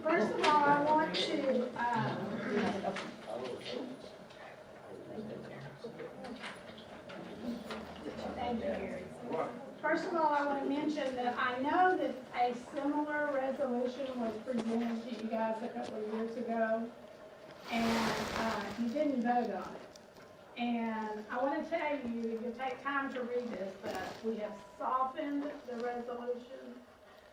First of all, I want to, thank you. First of all, I want to mention that I know that a similar resolution was presented to you guys a couple of years ago, and you didn't vote on it. And I want to tell you, you take time to read this, but we have softened the resolution.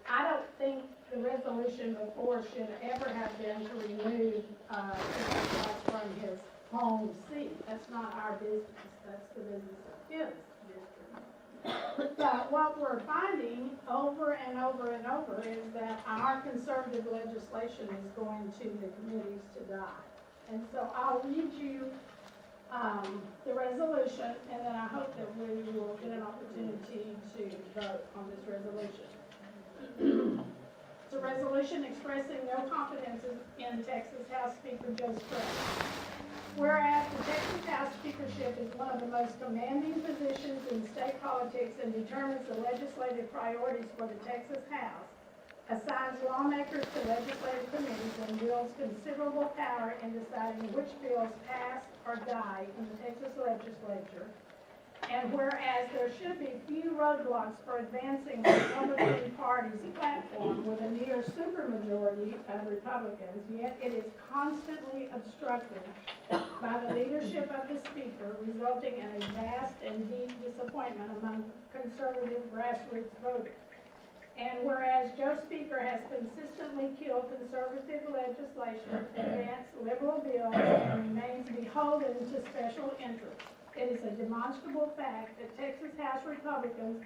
I don't think the resolution before should ever have been to remove Joe from his home seat. That's not our business. That's the business of his district. But what we're finding over and over and over is that our conservative legislation is going to the committees to die. And so I'll read you the resolution, and then I hope that we will get an opportunity to vote on this resolution. It's a resolution expressing no confidence in Texas House Speaker Joe Straus. Whereas the Texas House Speakership is one of the most commanding positions in state politics and determines the legislative priorities for the Texas House, assigns lawmakers to legislative committees, and wields considerable power in deciding which bills pass or die in the Texas legislature. And whereas there should be few roadblocks for advancing the Republican Party's platform with a near supermajority of Republicans, yet it is constantly obstructed by the leadership of the Speaker, resulting in a vast and deep disappointment among conservative grassroots voters. And whereas Joe Speaker has consistently killed conservative legislation, advanced liberal bills, and remains beholden to special interests, it is a demonstrable fact that Texas House Republicans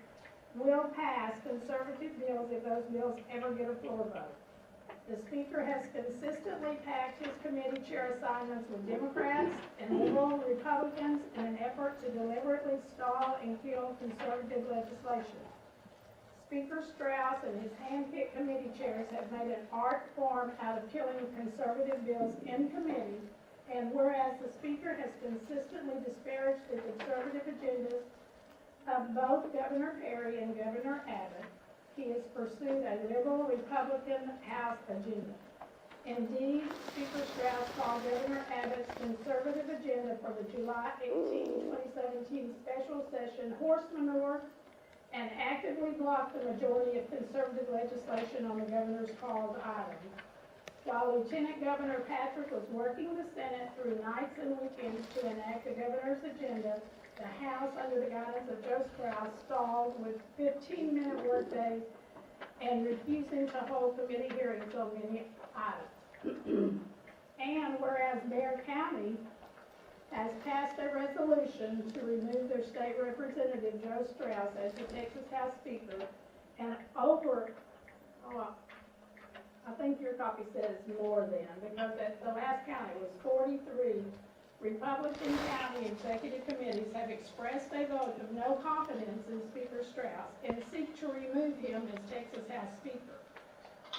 will pass conservative bills if those bills ever get a floor vote. The Speaker has consistently packed his committee chair assignments with Democrats and liberal Republicans in an effort to deliberately stall and kill conservative legislation. Speaker Straus and his hand-picked committee chairs have made an art form out of killing conservative bills in committee. And whereas the Speaker has consistently disparaged the conservative agendas of both Governor Perry and Governor Abbott, he has pursued a liberal Republican House agenda. Indeed, Speaker Straus called Governor Abbott's conservative agenda for the July 18, 2017 special session horse manure and actively blocked the majority of conservative legislation on the governor's called items. While Lieutenant Governor Patrick was working the Senate through nights and weekends to enact the governor's agenda, the House, under the guidance of Joe Straus, stalled with 15-minute workdays and refusing to hold committee hearings on many items. And whereas Bexar County has passed a resolution to remove their state representative, Joe Straus, as the Texas House Speaker, and I think your copy says more than, because at the last count it was 43 Republican county executive committees have expressed a vote of no confidence in Speaker Straus and seek to remove him as Texas House Speaker.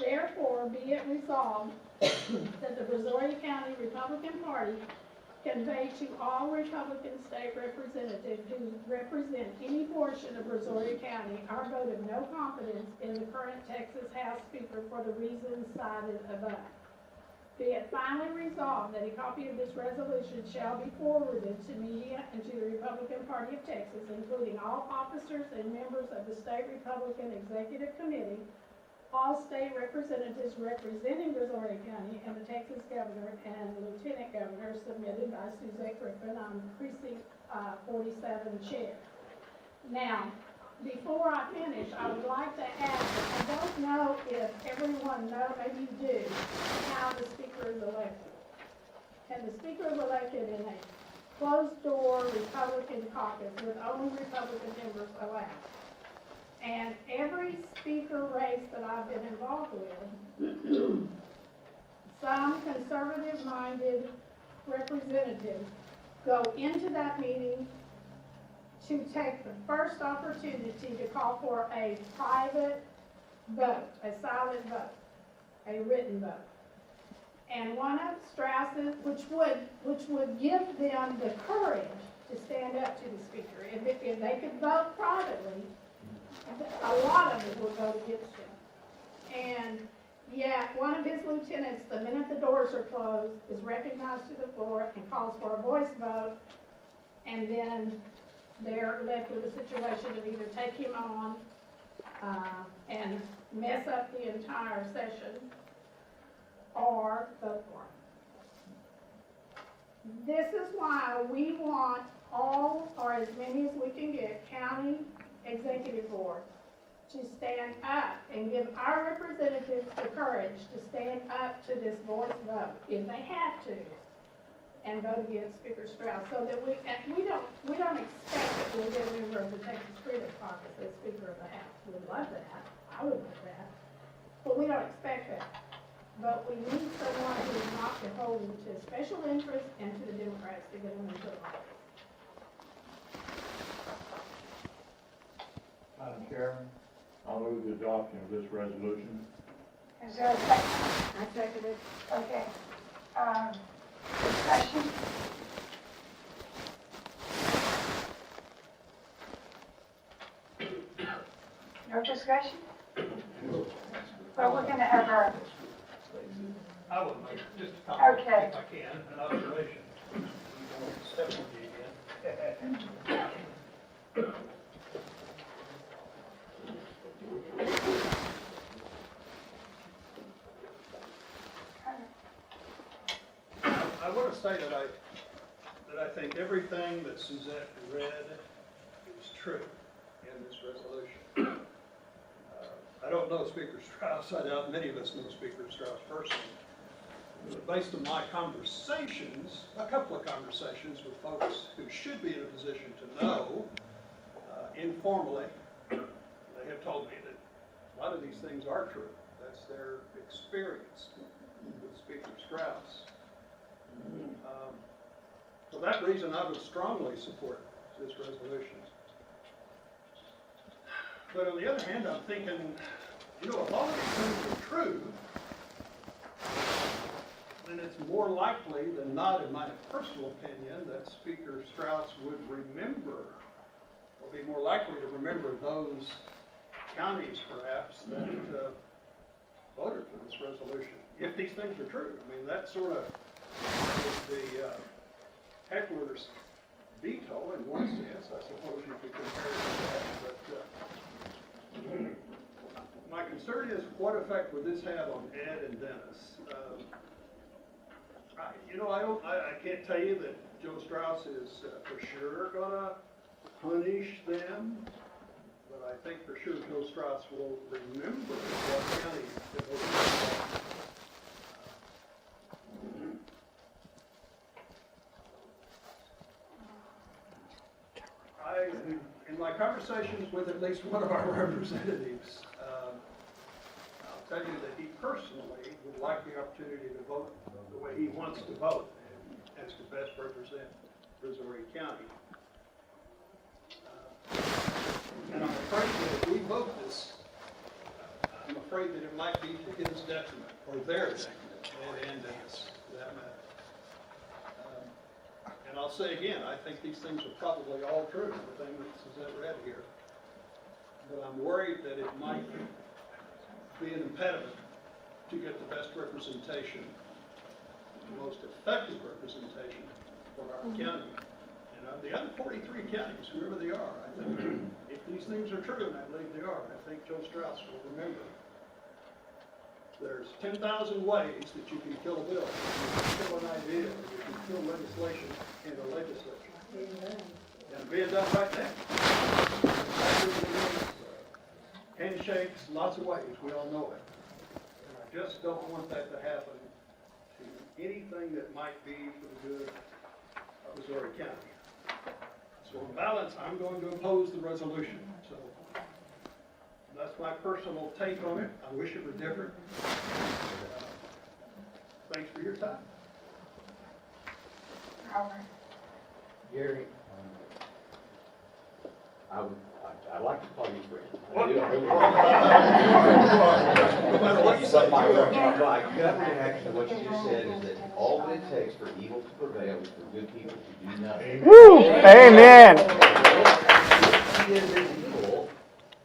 Therefore, be it resolved that the Brazoria County Republican Party convey to all Republican state representatives who represent any portion of Brazoria County our vote of no confidence in the current Texas House Speaker for the reasons cited above. Be it finally resolved that a copy of this resolution shall be forwarded to media and to the Republican Party of Texas, including all officers and members of the State Republican Executive Committee, all state representatives representing Brazoria County, and the Texas Governor and the Lieutenant Governor, submitted by Suzette Griffin on Precinct 47 chair. Now, before I finish, I would like to add that I don't know if everyone knows, maybe you do, how the Speaker is elected. And the Speaker is elected in a closed-door Republican caucus with only Republican members allowed. And every speaker race that I've been involved with, some conservative-minded representatives go into that meeting to take the first opportunity to call for a private vote, a silent vote, a written vote. And one of Straus's, which would give them the courage to stand up to the Speaker. If they could vote privately, a lot of it will vote against him. And Yeah, one of his lieutenants, the minute the doors are closed, is recognized to the floor and calls for a voice vote. And then they're left with a situation of either take him on and mess up the entire session or vote for him. This is why we want all, or as many as we can get, county executive board to stand up and give our representatives the courage to stand up to this voice vote, if they have to, and vote against Speaker Straus, so that we don't expect that we'll get a member of the Texas Freedom Caucus as Speaker of the House. We'd love that. I would love that. But we don't expect that. But we need someone who is not beholden to special interests and to the Democrats to get them into office. Madam Chairman, I'll move the adoption of this resolution. Is there a second? I second it. Okay. Discussion? No discussion? Well, we're gonna have our, I would make just a comment, Okay. if I can, an observation. Step with you again. I want to say that I think everything that Suzette read is true in this resolution. I don't know Speaker Straus. I doubt many of us know Speaker Straus personally. But based on my conversations, a couple of conversations with folks who should be in a position to know, informally, they have told me that a lot of these things are true. That's their experience with Speaker Straus. For that reason, I would strongly support this resolution. But on the other hand, I'm thinking, if all of these things are true, then it's more likely than not, in my personal opinion, that Speaker Straus would remember, or be more likely to remember those counties, perhaps, that voted for this resolution, if these things are true. I mean, that sort of is the heckler's veto in one sense. I suppose you could compare it to that, but my concern is, what effect would this have on Ed and Dennis? I can't tell you that Joe Straus is for sure gonna punish them, but I think for sure Joe Straus will remember what county it was. In my conversations with at least one of our representatives, I'll tell you that he personally would like the opportunity to vote the way he wants to vote, as to best represent Brazoria County. And I'm afraid that if we vote this, I'm afraid that it might be to his detriment, or their detriment, and Dennis, for that matter. And I'll say again, I think these things are probably all true, the thing that Suzette read here. But I'm worried that it might be an impediment to get the best representation, the most effective representation for our county. And the other 43 counties, whoever they are, I think if these things are true, and I believe they are, I think Joe Straus will remember. There's 10,000 ways that you can kill a bill. You can kill an idea, or you can kill legislation in a legislature. And being done right now. Handshakes, lots of ways, we all know it. And I just don't want that to happen to anything that might be for the good of Brazoria County. So on balance, I'm going to oppose the resolution. So that's my personal take on it. I wish it were different. Thanks for your time. Robert. Gary, I'd like to call you friend. But my gut reaction to what you just said is that all that it takes for evil to prevail is for good people to do nothing. Woo! Amen. He is as evil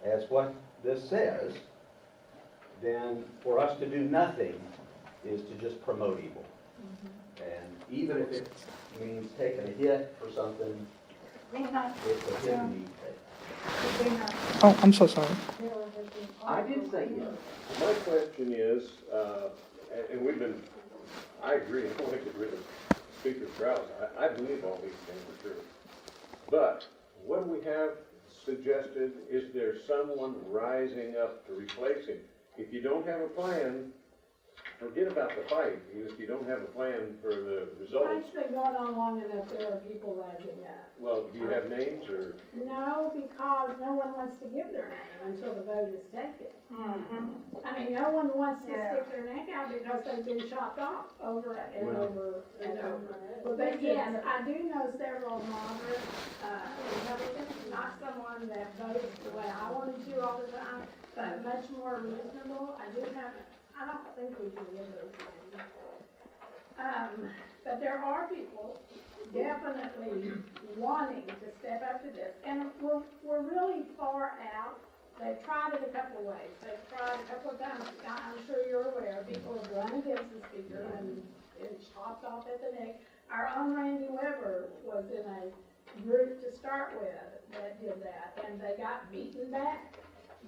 as what this says. then for us to do nothing is to just promote evil. And even if it means taking a hit for something, it's a hit we need to take. Oh, I'm so sorry. I did say yes. My question is, and I agree, I don't want to get rid of Speaker Straus. I believe all these things are true. But what we have suggested, is there someone rising up to replace him? If you don't have a plan, forget about the fight. If you don't have a plan for the results, It's been going on long enough, there are people rising up. well, do you have names or? No, because no one wants to give their name until the vote is taken. I mean, no one wants to stick their neck out because they've been chopped off over and over and over. But yes, I do know several moderate, Republicans, not someone that votes the way I wanted to all the time, but much more reasonable. I don't think we can give those names. But there are people definitely wanting to step up to this, and we're really far out. They've tried it a couple of ways. They've tried a couple of times. I'm sure you're aware, people have run against the speaker and been chopped off at the neck. Our own Randy Weber was in a group to start with that did that, and they got beaten back.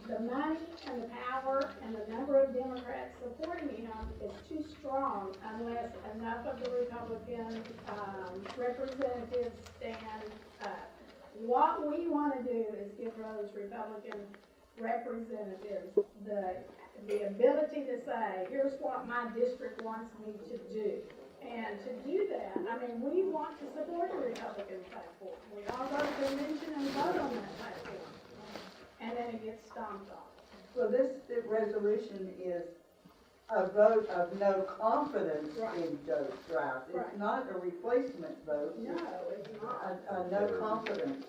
The money and the power and the number of Democrats supporting him is too strong unless enough of the Republican representatives stand up. What we want to do is give those Republican representatives the ability to say, here's what my district wants me to do. And to do that, I mean, we want to support the Republican platform. We all go to the convention and vote on that platform. And then it gets stomped on. Well, this resolution is a vote of no confidence in Joe Straus. Right. It's not a replacement vote. No, it's not. A no confidence.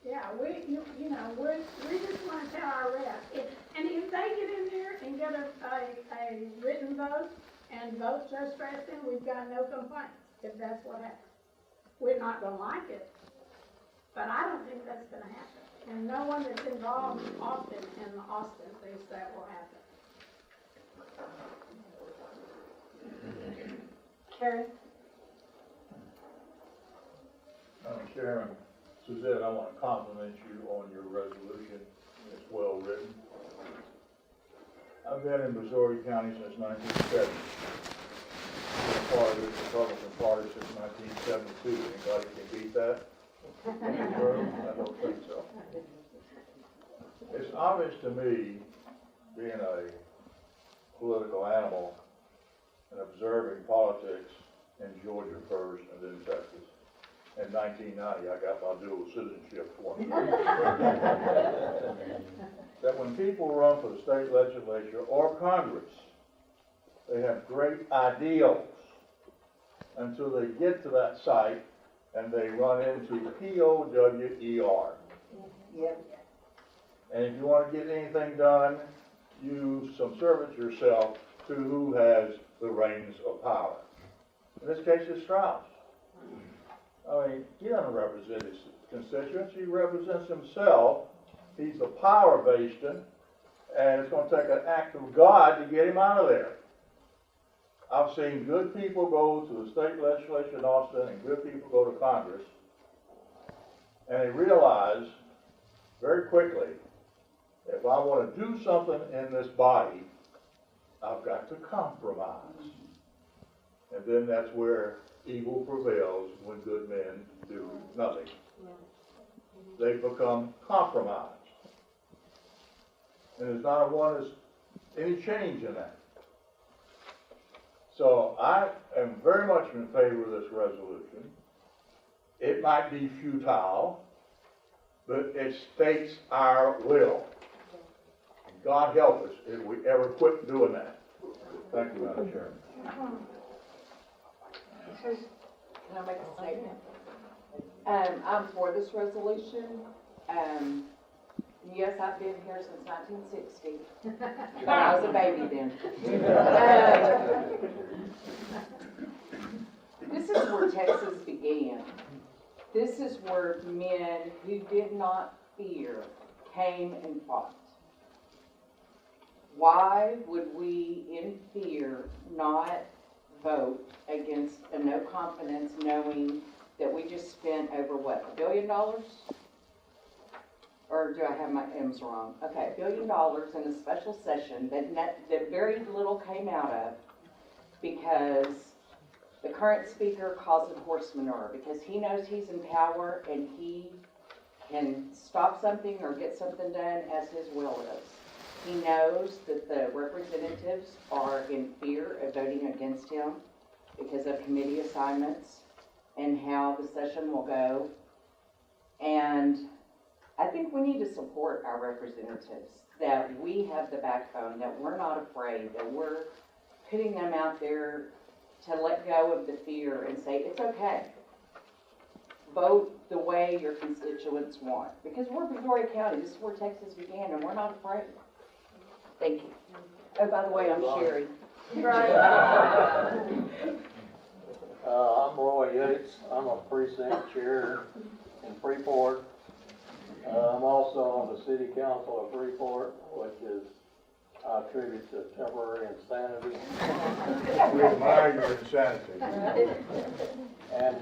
Yeah, we just want to tell our reps, and if they get in there and get a written vote and vote Joe Straus in, we've got no complaints, if that's what happens. We're not gonna like it, but I don't think that's gonna happen. And no one that's involved often in Austin thinks that will happen. Carrie? Madam Chairman, Suzette, I want to compliment you on your resolution. It's well written. I've been in Brazoria County since 1970. Been a part of this Republican Party since 1972. Anybody can beat that? In this room? I don't think so. It's obvious to me, being a political animal and observing politics in Georgia first and then Texas. In 1990, I got my dual citizenship 20 years. That when people run for the state legislature or Congress, they have great ideals until they get to that site and they run into POWER. Yep. And if you want to get anything done, you subservient yourself to who has the reins of power. In this case, it's Straus. I mean, he doesn't represent his constituents, he represents himself. He's the power bastion, and it's going to take an act of God to get him out of there. I've seen good people go to the state legislature in Austin and good people go to Congress, and they realize very quickly, if I want to do something in this body, I've got to compromise. And then that's where evil prevails when good men do nothing. They become compromised. And there's not any change in that. So I am very much in favor of this resolution. It might be futile, but it states our will. God help us if we ever quit doing that. Thank you, Madam Chairman. Can I make a statement? I'm for this resolution. Yes, I've been here since 1960, but I was a baby then. This is where Texas began. This is where men who did not fear came and fought. why would we, in fear, not vote against a no confidence knowing that we just spent over what, $1 billion? Or do I have my M's wrong? Okay, $1 billion in a special session that very little came out of because the current speaker calls it horse manure, because he knows he's in power and he can stop something or get something done as his will is. He knows that the representatives are in fear of voting against him because of committee assignments and how the session will go. And I think we need to support our representatives, that we have the backbone, that we're not afraid, that we're putting them out there to let go of the fear and say, it's okay. Vote the way your constituents want. Because we're Brazoria County, this is where Texas began, and we're not afraid. Thank you. Oh, by the way, I'm Sherry. I'm Roy Yates. I'm a precinct chair in Freeport. I'm also on the city council of Freeport, which is, I attribute to temporary insanity. We admire your insanity. And,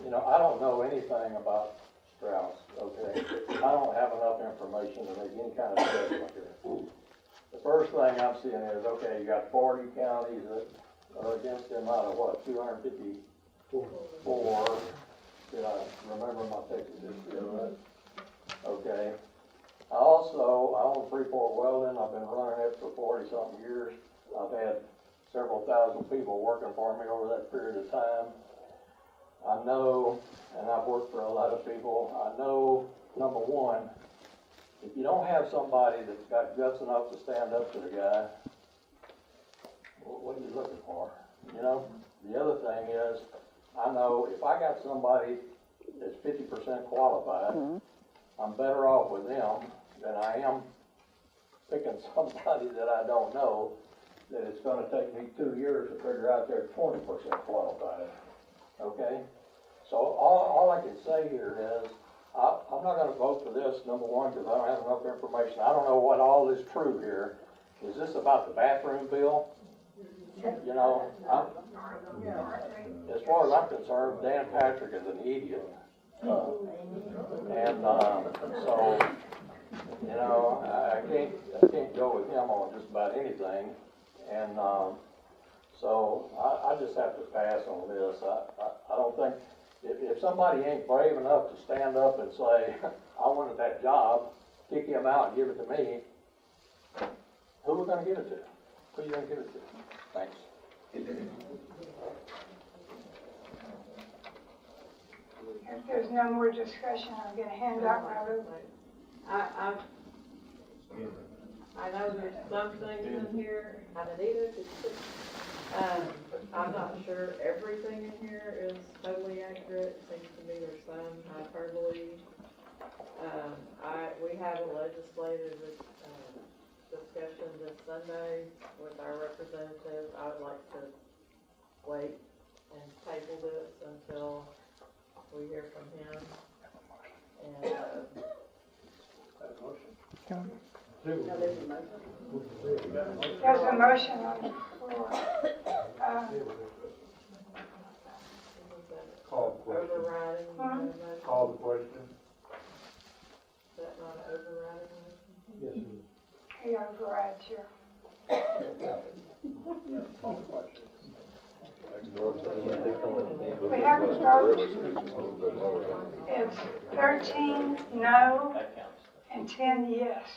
you know, I don't know anything about Straus, okay? I don't have enough information to make any kind of judgment here. The first thing I'm seeing is, okay, you got 40 counties that are against him out of what, 254? Did I remember my Texas history, right? Okay. I own Freeport Welding. I've been running it for 40-something years. I've had several thousand people working for me over that period of time. I know, and I've worked for a lot of people, I know, number one, if you don't have somebody that's got guts enough to stand up to the guy, what are you looking for? You know? The other thing is, I know if I got somebody that's 50% qualified, I'm better off with them than I am picking somebody that I don't know, that it's gonna take me 2 years to figure out they're 20% qualified. Okay? So all I can say here is, I'm not gonna vote for this, number one, because I don't have enough information. I don't know what all is true here. Is this about the bathroom bill? You know, as far as I'm concerned, Dan Patrick is an idiot. So, you know, I can't go with him on just about anything. And, so I just have to pass on this. I don't think, if somebody ain't brave enough to stand up and say, I wanted that job, kick him out and give it to me, who are we gonna give it to? Who are you gonna give it to? Thanks. If there's no more discussion, I'm gonna hand out my vote. I know there's some things in here, Anita, I'm not sure everything in here is totally accurate. It seems to me there's some hyperbole. We have a legislative, discussion this Sunday with our representative. I would like to wait and table this until we hear from him. And, There's a motion on the floor. Call the question. overriding, motion. Call the question. Is that not an overriding motion? Yes, He overrides your. We have a vote. It's 13 no and 10 yes.